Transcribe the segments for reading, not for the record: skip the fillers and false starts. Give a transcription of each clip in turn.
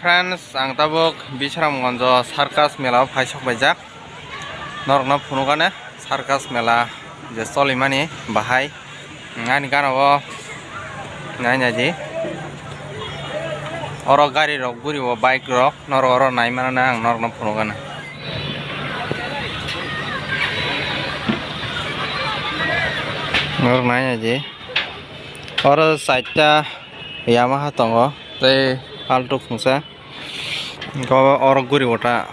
friends, ang tabuk Bisramgonjo Circus Mela Paisok Bajak Norna Punugane Circus Mela je Solimani Bahai ngani ganawo nganya ji oro gari rok guri wo bike rok nor oro naimana na ang Norna Punugane nor nanya ji oro saita Yamaha tongo tei alto fungsa ko oro guri wota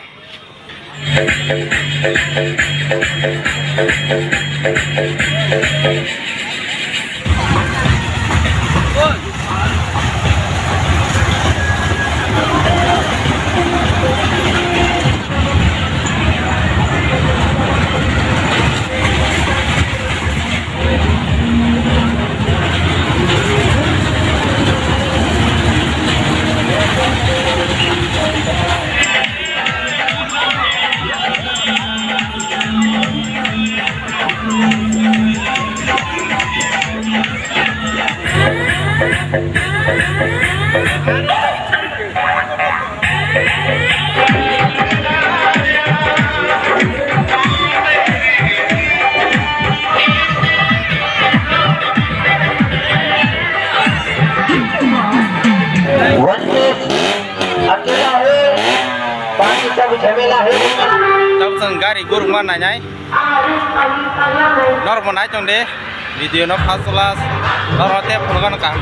Gari gurung mana nyai? Nor mau naik dong deh, video no fasulas, nor rote puluhan kang.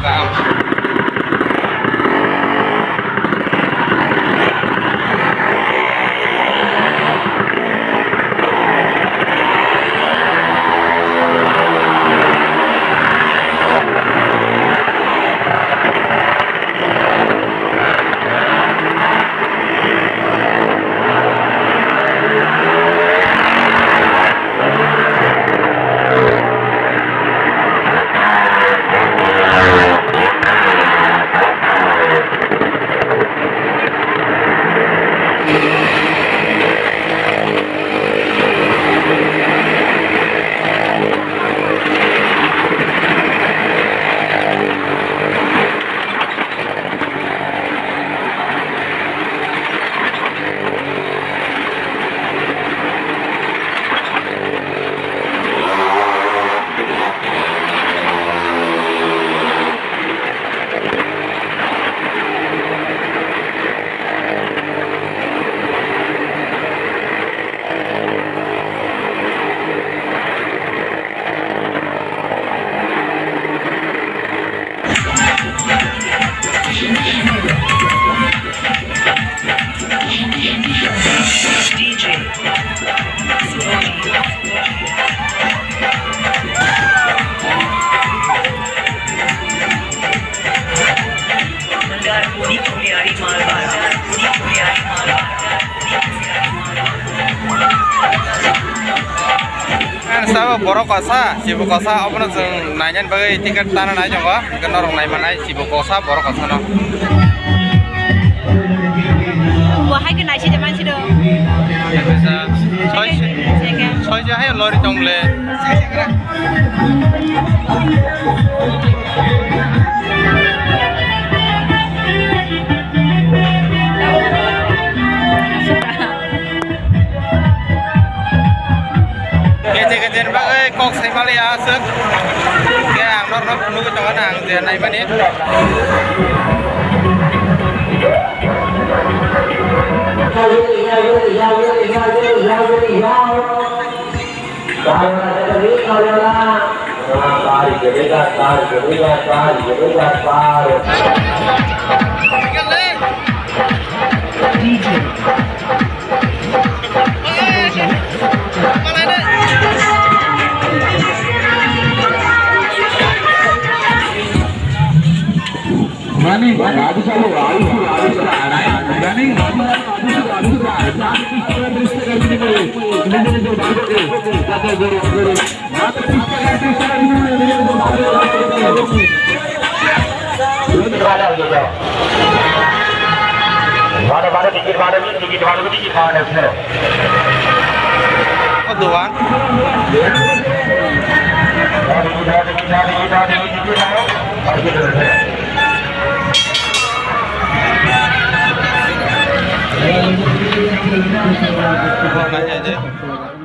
Sama borok kosa, sibuk kosa, apa nang nanyain bagai tiket tanah aja kok, kan orang naik mana sibuk kosa, borok kosa no. Wah, hai kenai sih teman sih dong. Soy jahe lori tongle. Kejen bagai kok saya malah asik. Ya, nor nunggu jangan ang dia naik mana? Mani, adu salu, je